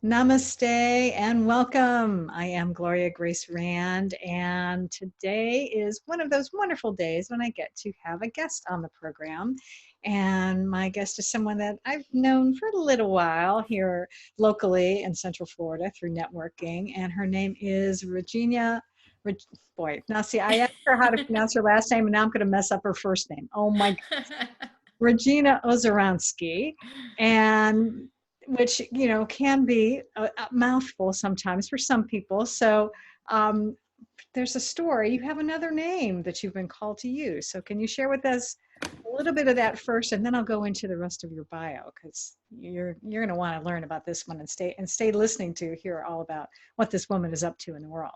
Namaste and welcome. I am Gloria Grace Rand, and today is one of those wonderful days when I get to have a guest on the program. And my guest is someone that I've known for a little while here locally in Central Florida through networking, and her name is Regena. Reg, Boy, now see, I asked her how to pronounce her last name, and now I'm going to mess up her first name. Oh my, Regena Ozeryansky, and which can be a mouthful sometimes for some people. So um, there's a story. You have another name that you've been called to use. So can you share with us a little bit of that first, and then I'll go into the rest of your bio, because you're going to want to learn about this one and stay listening to hear all about what this woman is up to in the world.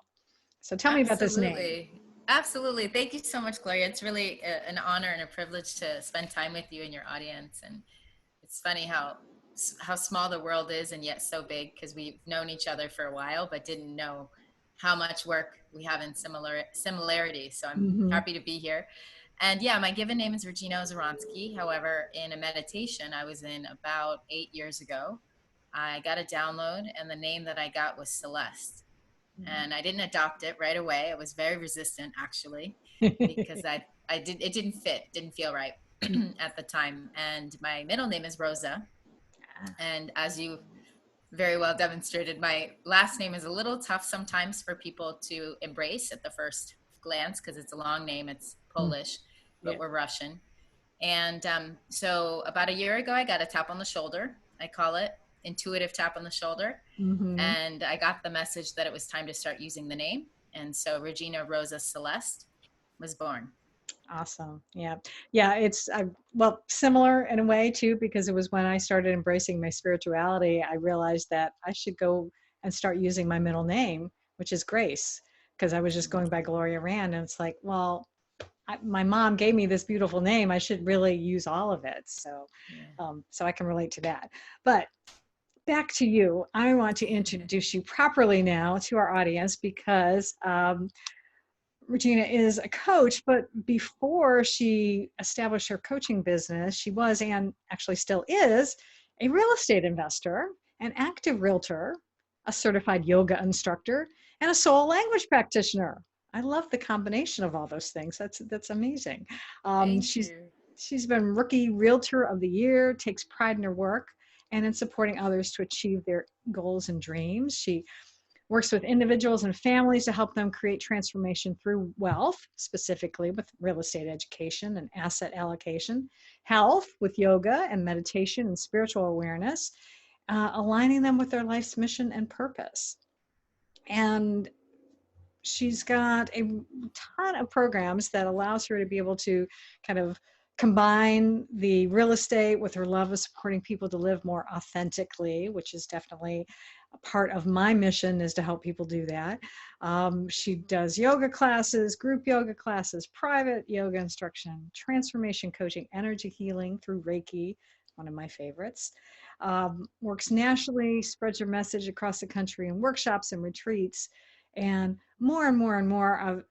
So tell me about this name. Absolutely. Thank you so much, Gloria. It's really an honor and a privilege to spend time with you and your audience. And it's funny how small the world is and yet so big, because we've known each other for a while, but didn't know how much work we have in similarity. So I'm Mm-hmm. happy to be here. And yeah, my given name is Regena Ozeryansky. However, in a meditation I was in about 8 years ago, I got a download, and the name that I got was Celeste. And I didn't adopt it right away. I was very resistant, actually, because it didn't fit, didn't feel right at the time. And my middle name is Rosa. And as you very well demonstrated, my last name is a little tough sometimes for people to embrace at the first glance, because it's a long name. It's Polish, but Yeah. we're Russian. And so about a year ago, I got a tap on the shoulder. I call it intuitive tap on the shoulder. Mm-hmm. And I got the message that it was time to start using the name. And so Regena Rosa Celeste was born. Awesome. Yeah. Yeah. It's, well, similar in a way too, because it was when I started embracing my spirituality, I realized that I should go and start using my middle name, which is Grace, because I was just going by Gloria Rand. And it's like, well, my mom gave me this beautiful name. I should really use all of it. So, Yeah. so I can relate to that. But back to you. I want to introduce you properly now to our audience, because Regena is a coach, but before she established her coaching business, she was, and actually still is, a real estate investor, an active realtor, a certified yoga instructor, and a soul language practitioner. I love the combination of all those things. That's amazing. Um, Thank she's you. she's been Rookie Realtor of the Year, takes pride in her work and in supporting others to achieve their goals and dreams. She works with individuals and families to help them create transformation through wealth, specifically with real estate education and asset allocation, health with yoga and meditation and spiritual awareness, aligning them with their life's mission and purpose. And she's got a ton of programs that allows her to be able to kind of combine the real estate with her love of supporting people to live more authentically, which is definitely a part of my mission, is to help people do that. She does yoga classes, group yoga classes, private yoga instruction, transformation coaching, energy healing through Reiki, one of my favorites. Works nationally, spreads her message across the country in workshops and retreats, and more and more and more of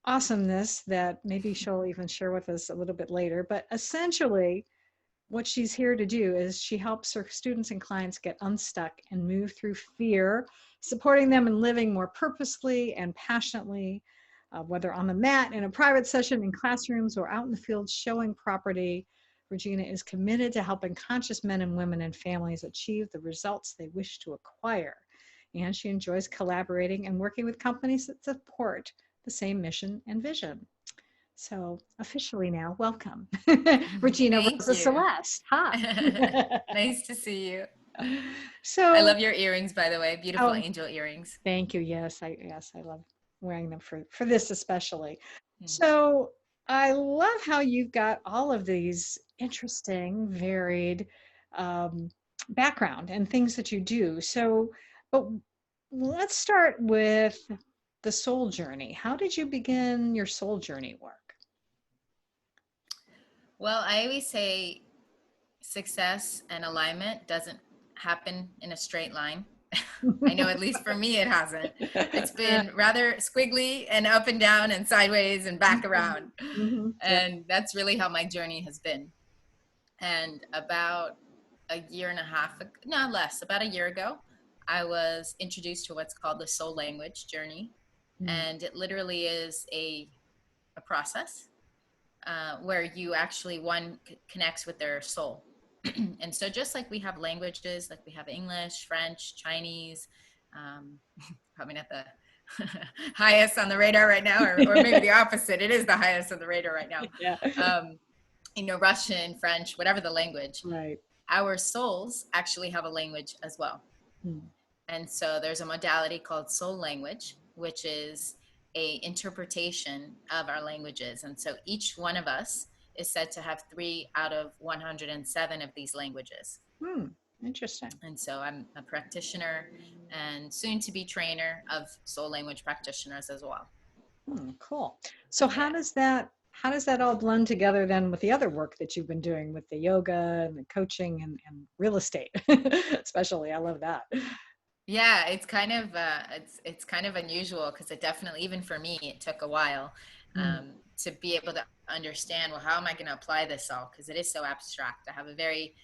awesomeness that maybe she'll even share with us a little bit later. But essentially, what she's here to do is she helps her students and clients get unstuck and move through fear, supporting them in living more purposefully and passionately, whether on the mat, in a private session, in classrooms, or out in the field showing property. Regena is committed to helping conscious men and women and families achieve the results they wish to acquire. And she enjoys collaborating and working with companies that support the same mission and vision. So officially now, welcome, Regena Thank Rosa you. Celeste. Hi. Nice to see you. I So, love your earrings, by the way. Beautiful oh, angel earrings. thank you. Yes, I love wearing them for this especially. Mhm. So I love how you've got all of these interesting, varied um, background and things that you do. So, but let's start with the soul journey. How did you begin your soul journey work? Well, I always say success and alignment doesn't happen in a straight line. I know at least for me it hasn't. It's been rather squiggly and up and down and sideways and back around. Yeah. And that's really how my journey has been. And about a year and a half, no less, about a year ago, I was introduced to what's called the soul language journey. And it literally is a process where you actually, one connects with their soul. And so just like we have languages, like we have English, French, Chinese, probably not the highest on the radar right now, or maybe the opposite. It is the highest on the radar right now. Yeah. Russian, French, whatever the language. Right. Our souls actually have a language as well. And so there's a modality called soul language, which is a interpretation of our languages. And so each one of us is said to have 3 out of 107 of these languages. Interesting. And so I'm a practitioner and soon to be trainer of soul language practitioners as well. Cool. So how does that all blend together then with the other work that you've been doing with the yoga and the coaching and real estate, especially? I love that. Yeah, it's kind of it's kind of unusual because it definitely, even for me, it took a while to be able to understand, well, how am I going to apply this all? Because it is so abstract. I have a very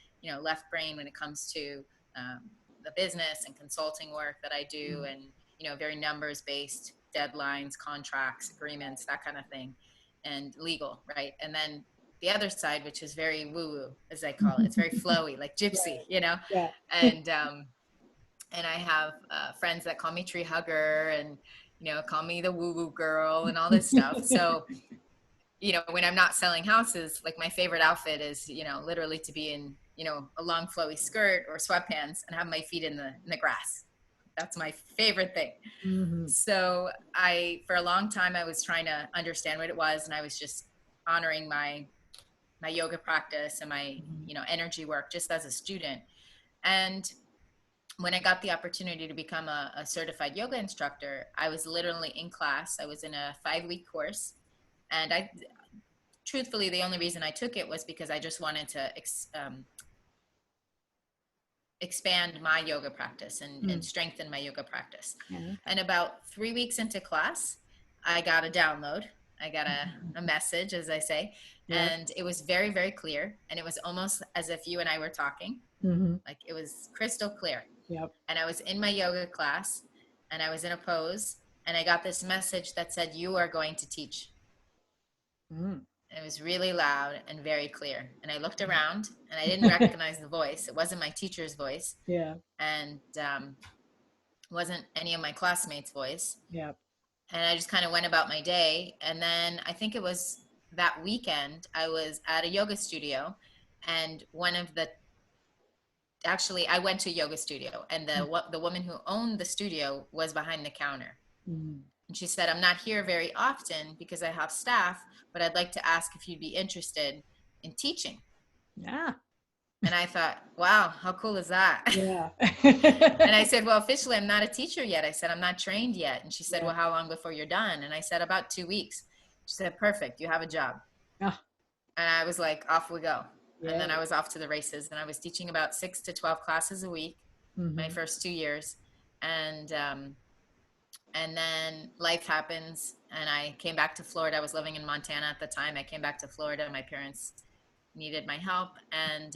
left brain when it comes to the business and consulting work that I do, and very numbers based, deadlines, contracts, agreements, that kind of thing, and legal, right? And then the other side, which is very woo-woo, as I call it, it's very flowy, like gypsy, Yeah. And I have friends that call me tree hugger and, call me the woo-woo girl and all this stuff. So, when I'm not selling houses, like my favorite outfit is, literally to be in, a long flowy skirt or sweatpants and have my feet in the grass. That's my favorite thing. So for a long time, I was trying to understand what it was. And I was just honoring my yoga practice and my, energy work just as a student. And when I got the opportunity to become a certified yoga instructor, I was literally in class. I was in a 5-week course. And truthfully, the only reason I took it was because I just wanted to expand my yoga practice and strengthen my yoga practice. Yeah. And about 3 weeks into class, I got a download. I got a message, as I say, and it was very, very clear. And it was almost as if you and I were talking. Like it was crystal clear. Yep. And I was in my yoga class and I was in a pose and I got this message that said, "You are going to teach." And it was really loud and very clear. And I looked around and I didn't recognize the voice. It wasn't my teacher's voice. Yeah. And wasn't any of my classmates' voice. Yep. And I just kind of went about my day. And then I think it was that weekend, I was at a yoga studio and I went to a yoga studio and the woman who owned the studio was behind the counter. And she said, "I'm not here very often because I have staff, but I'd like to ask if you'd be interested in teaching." Yeah. And I thought, wow, how cool is that? Yeah. And I said, "Well, officially, I'm not a teacher yet." I said, "I'm not trained yet." And she said, "Well, how long before you're done?" And I said, "About 2 weeks." She said, "Perfect. You have a job." Oh. And I was like, off we go. Yeah. And then I was off to the races and I was teaching about 6 to 12 classes a week, my first 2 years. And then life happens and I came back to Florida. I was living in Montana at the time. I came back to Florida. My parents needed my help. And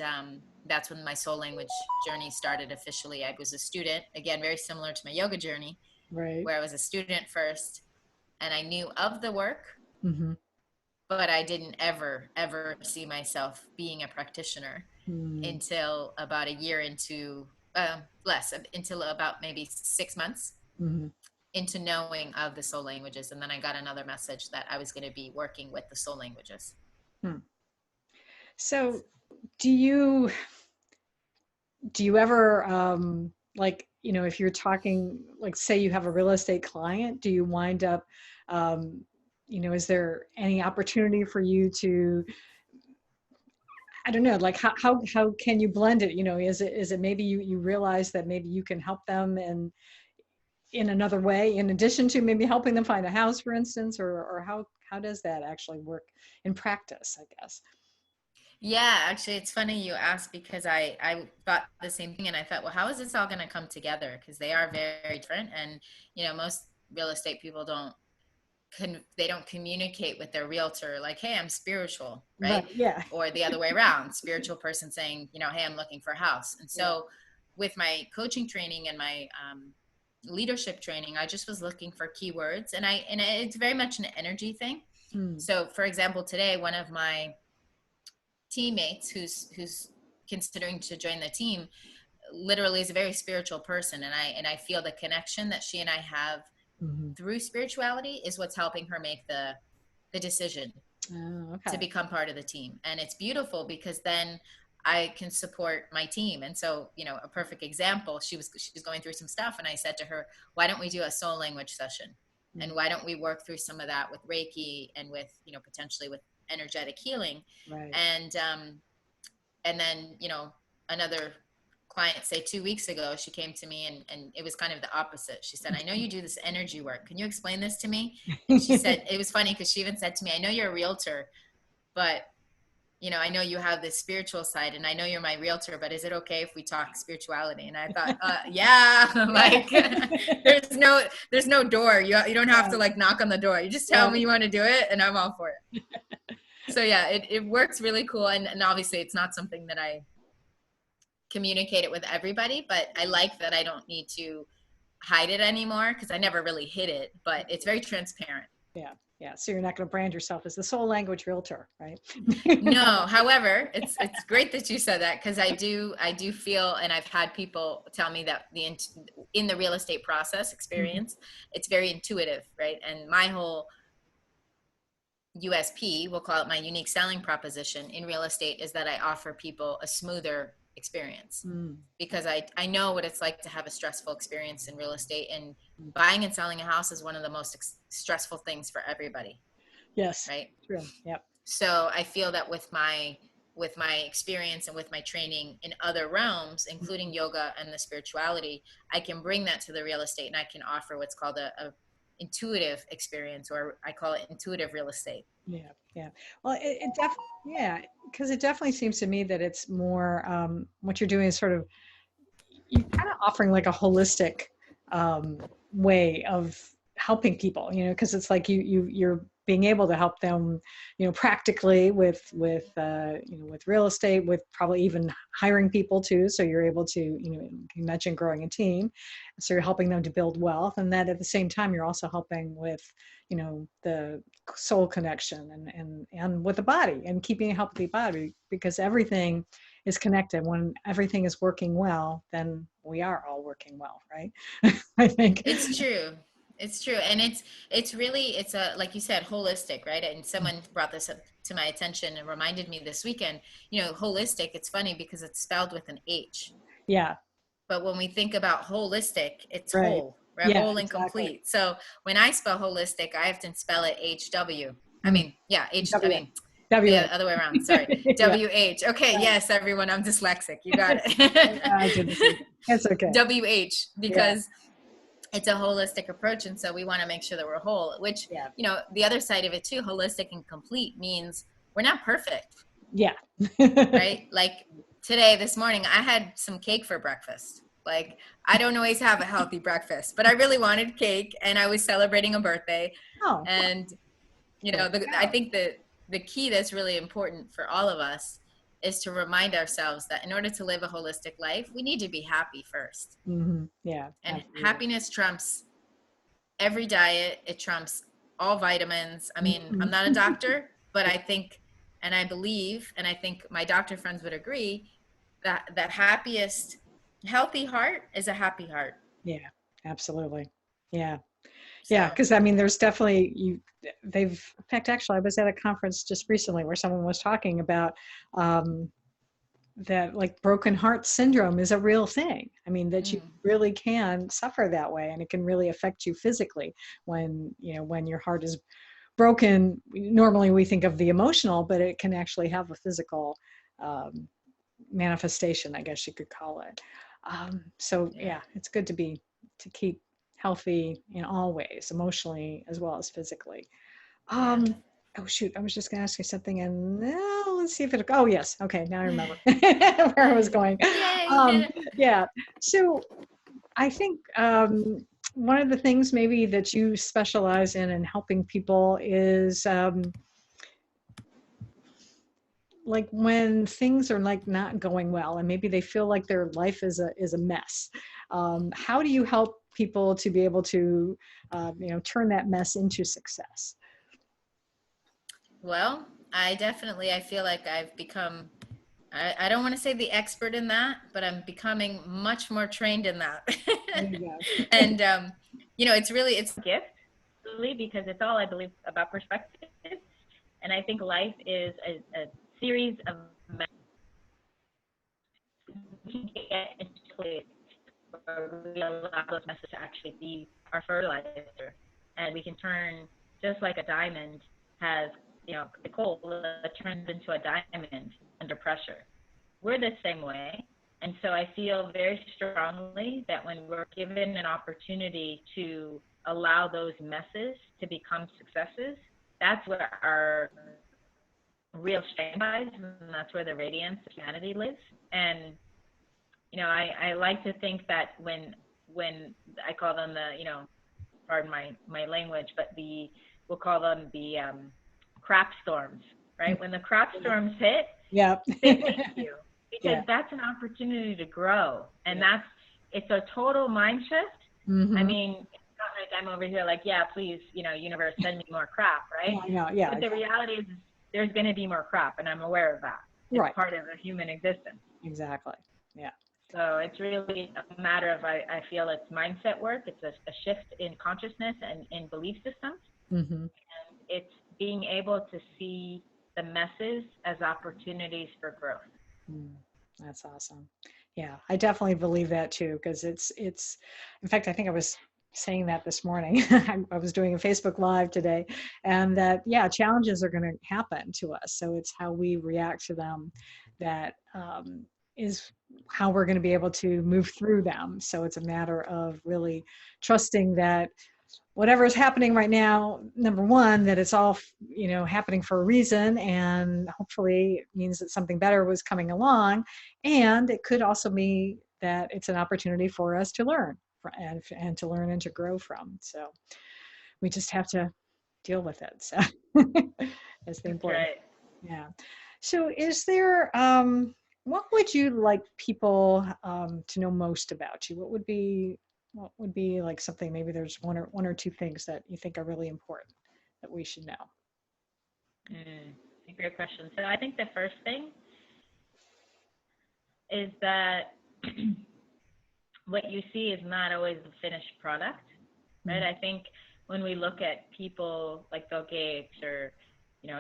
that's when my soul language journey started officially. I was a student, again, very similar to my yoga journey, right, where I was a student first and I knew of the work. But I didn't ever see myself being a practitioner until about a year into, until about maybe 6 months into knowing of the soul languages. And then I got another message that I was going to be working with the soul languages. So do you ever, if you're talking, like say you have a real estate client, do you wind up, is there any opportunity for you to, I don't know, like how can you blend it? Is it maybe you realize that maybe you can help them in another way, in addition to maybe helping them find a house, for instance, or how does that actually work in practice, I guess? Yeah, actually, it's funny you asked because I thought the same thing and I thought, well, how is this all going to come together? Because they are very different. And, most real estate people don't communicate with their realtor like, "Hey, I'm spiritual," right? Yeah. Or the other way around, spiritual person saying, "Hey, I'm looking for a house." And so with my coaching training and my leadership training, I just was looking for keywords, and it's very much an energy thing. So for example, today, one of my teammates who's considering to join the team literally is a very spiritual person, and I feel the connection that she and I have through spirituality is what's helping her make the decision to become part of the team. And it's beautiful because then I can support my team. And so, you know, a perfect example, she was going through some stuff, and I said to her, why don't we do a soul language session? And why don't we work through some of that with Reiki and with, you know, potentially with energetic healing? Right. And then, you know, another client, say 2 weeks ago, she came to me and it was kind of the opposite. She said, I know you do this energy work. Can you explain this to me? And she said, it was funny because she even said to me, I know you're a realtor, but you know, I know you have this spiritual side, and I know you're my realtor, but is it okay if we talk spirituality? And I thought, yeah, like there's no door. You don't have to like knock on the door. You just tell me you want to do it, and I'm all for it. So yeah, it works really cool. And obviously it's not something that I communicate it with everybody, but I like that I don't need to hide it anymore, because I never really hid it, but it's very transparent. Yeah. So you're not going to brand yourself as the soul language realtor, right? No. However, it's great that you said that, because I do feel, and I've had people tell me that in the real estate process experience, it's very intuitive, right? And my whole USP, we'll call it my unique selling proposition in real estate, is that I offer people a smoother experience, because I know what it's like to have a stressful experience in real estate, and buying and selling a house is one of the most stressful things for everybody. Yes. Right. True. Yep. So I feel that with my experience and with my training in other realms, including yoga and the spirituality, I can bring that to the real estate, and I can offer what's called a intuitive experience, or I call it intuitive real estate. Yeah. Well, it definitely, because it definitely seems to me that it's more, what you're doing is sort of, you're kind of offering like a holistic way of helping people, you know, because it's like you're being able to help them, you know, practically with you know, with real estate, with probably even hiring people too. So you're able to, you know, you mentioned growing a team, so you're helping them to build wealth, and that at the same time you're also helping with, you know, the soul connection and with the body, and keeping a healthy body, because everything is connected. When everything is working well, then we are all working well, right? I think it's true. It's true. And it's really, it's a, like you said, holistic, right? And someone brought this up to my attention and reminded me this weekend, you know, holistic, it's funny because it's spelled with an H. Yeah. But when we think about holistic, it's Right. whole, right? Yeah, Whole and exactly. complete. So when I spell holistic, I often spell it HW. I mean, yeah, the other way around. Sorry. WH. Okay. Yeah. Yes, everyone. I'm dyslexic. You got it. It's okay. WH, because it's a holistic approach. And so we want to make sure that we're whole, which, you know, the other side of it too, holistic and complete means we're not perfect. Yeah. Right. Like this morning, I had some cake for breakfast. Like, I don't always have a healthy breakfast, but I really wanted cake, and I was celebrating a birthday. Oh, and, you know, I think that the key that's really important for all of us is to remind ourselves that in order to live a holistic life, we need to be happy first. Yeah. And happiness trumps every diet. It trumps all vitamins. I mean, I'm not a doctor, but I think, and I believe, and I think my doctor friends would agree, that the happiest, healthy heart is a happy heart. Yeah, absolutely. Yeah. So. Yeah, because I mean, there's definitely in fact, actually, I was at a conference just recently where someone was talking about that, like, broken heart syndrome is a real thing. I mean, that you really can suffer that way, and it can really affect you physically when, you know, when your heart is broken. Normally we think of the emotional, but it can actually have a physical manifestation, I guess you could call it. So yeah, it's good to keep healthy in all ways, emotionally as well as physically. Oh shoot, I was just gonna ask you something, and now let's see if oh yes, okay, now I remember where I was going. Yeah, so I think one of the things maybe that you specialize in helping people is like when things are like not going well and maybe they feel like their life is a mess, how do you help people to be able to turn that mess into success? Well, I feel like I've become, I don't want to say the expert in that, but I'm becoming much more trained in that. There you go. And, it's a gift, really, because it's all, I believe, about perspective. And I think life is a series of get into place where we allow those messages to actually be our fertilizer, and we can turn, just like a diamond has, the coal that turns into a diamond under pressure. We're the same way. And so I feel very strongly that when we're given an opportunity to allow those messes to become successes, that's where our real strength lies, and that's where the radiance of humanity lives. And I like to think that when I call them pardon my language, but we'll call them the crap storms, right? When the crap storms hit, Yeah. they thank you, because Yeah. that's an opportunity to grow, and it's a total mind shift. I Mm-hmm. mean, it's not like I'm over here like, yeah, please, universe, send me more crap, right? Yeah, yeah, But the reality is there's going to be more crap, and I'm aware of that. It's right, part of the human existence. exactly. Yeah. So it's really a matter of, I feel it's mindset work. It's a shift in consciousness and in belief systems. Mm-hmm. It's being able to see the messes as opportunities for growth. That's awesome. Yeah, I definitely believe that too, because in fact, I think I was saying that this morning. I was doing a Facebook Live today, and that, yeah, challenges are going to happen to us. So it's how we react to them that is how we're going to be able to move through them. So it's a matter of really trusting that whatever is happening right now, number one, that it's all happening for a reason, and hopefully it means that something better was coming along, and it could also be that it's an opportunity for us to learn and to learn and to grow from. So we just have to deal with it. So that's the That's important. right. Yeah. So is there what would you like people to know most about you? What would be like something, maybe there's one or two things that you think are really important that we should know? A great question. So I think the first thing is that what you see is not always the finished product, right? Mm. I think when we look at people like Bill Gates or,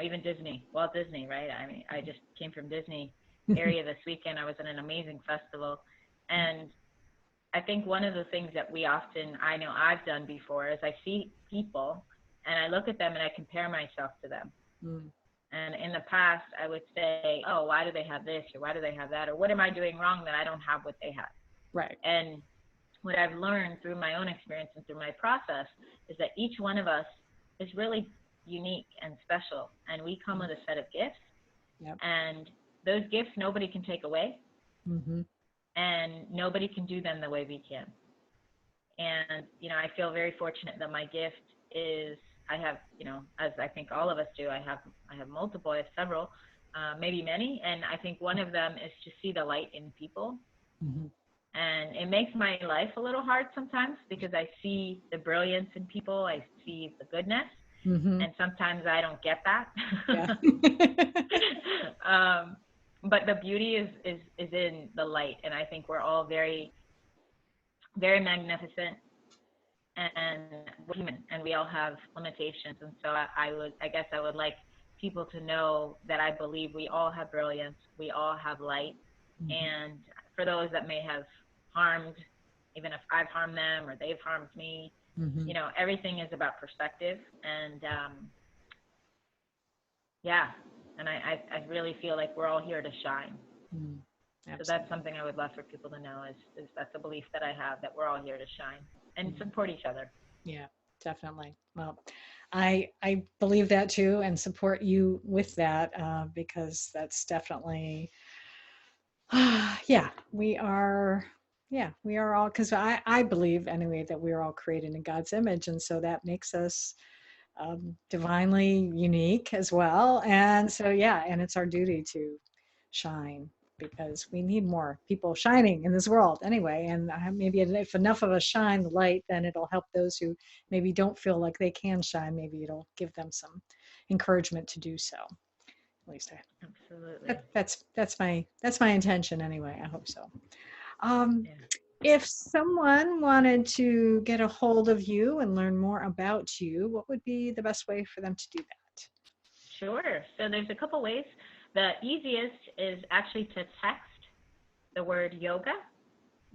even Disney, Walt Disney, right? I mean, I just came from Disney area this weekend. I was at an amazing festival. And I think one of the things that I know I've done before, is I see people and I look at them and I compare myself to them. Mm. And in the past, I would say, oh, why do they have this, or why do they have that? Or what am I doing wrong that I don't have what they have? Right. And what I've learned through my own experience and through my process is that each one of us is really unique and special. And we come with a set of gifts. Yep. And those gifts nobody can take away. Mm-hmm. And nobody can do them the way we can. And, I feel very fortunate that my gift is, I have, as I think all of us do, I have multiple, I have several, maybe many. And I think one of them is to see the light in people. Mm-hmm. And it makes my life a little hard sometimes, because I see the brilliance in people. I see the goodness. Mm-hmm. And sometimes I don't get that. Yeah. But the beauty is in the light. And I think we're all very, very magnificent, and we're human, and we all have limitations. And so I guess I would like people to know that I believe we all have brilliance, we all have light. Mm-hmm. And for those that may have harmed, even if I've harmed them or they've harmed me, Mm-hmm. Everything is about perspective. And yeah, and I really feel like we're all here to shine. Mm. So Absolutely. that's something I would love for people to know, is that's a belief that I have, that we're all here to shine and support each other. Yeah, definitely. Well, I believe that too, and support you with that, because that's definitely, yeah, we are. Yeah, we are all, because I believe anyway that we are all created in God's image, and so that makes us divinely unique as well. And so, yeah, and it's our duty to shine, because we need more people shining in this world anyway. And maybe if enough of us shine the light, then it'll help those who maybe don't feel like they can shine. Maybe it'll give them some encouragement to do so. At least Absolutely. that's my intention anyway. I hope so. Um, Yeah. if someone wanted to get a hold of you and learn more about you, what would be the best way for them to do that? Sure. So there's a couple ways. The easiest is actually to text the word yoga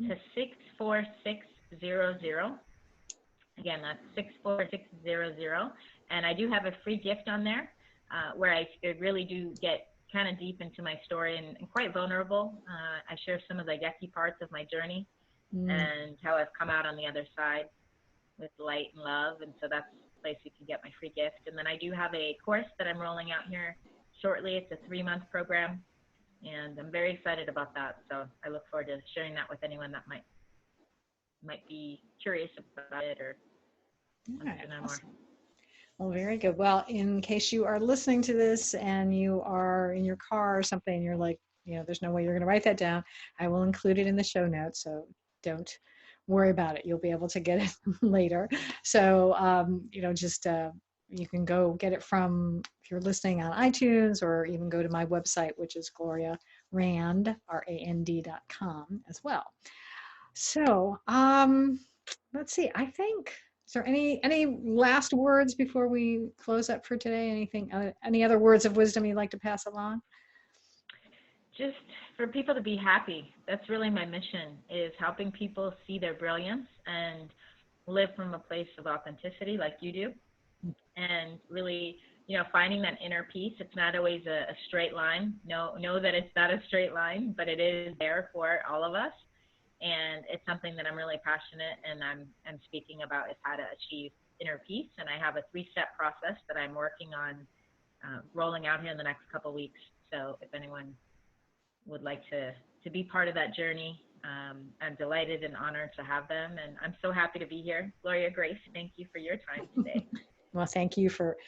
to 64600. Again, that's 64600. And I do have a free gift on there where I really do get kind of deep into my story and quite vulnerable. I share some of the yucky parts of my journey and how I've come out on the other side with light and love. And so that's a place you can get my free gift. And then I do have a course that I'm rolling out here shortly. It's a 3-month program, and I'm very excited about that. So I look forward to sharing that with anyone that might be curious about it or wants to know more. Well, very good. Well, in case you are listening to this and you are in your car or something, and you're like, there's no way you're going to write that down, I will include it in the show notes. So don't worry about it. You'll be able to get it later. So, just you can go get it from, if you're listening on iTunes, or even go to my website, which is Gloria Rand, RAND.com as well. So, let's see. I think, is there any last words before we close up for today? Any other words of wisdom you'd like to pass along? Just for people to be happy. That's really my mission, is helping people see their brilliance and live from a place of authenticity like you do. And really, finding that inner peace. It's not always a straight line. Know that it's not a straight line, but it is there for all of us. And it's something that I'm really passionate and I'm speaking about, is how to achieve inner peace. And I have a 3-step process that I'm working on rolling out here in the next couple of weeks. So if anyone would like to be part of that journey, I'm delighted and honored to have them. And I'm so happy to be here. Gloria, Grace, thank you for your time today. Well, thank you for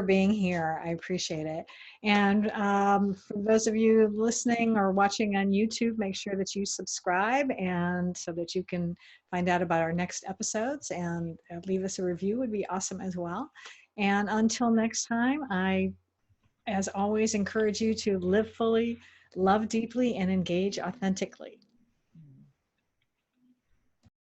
being here. I appreciate it. And for those of you listening or watching on YouTube, make sure that you subscribe, and so that you can find out about our next episodes, and leave us a review would be awesome as well. And until next time, I, as always, encourage you to live fully, love deeply, and engage authentically.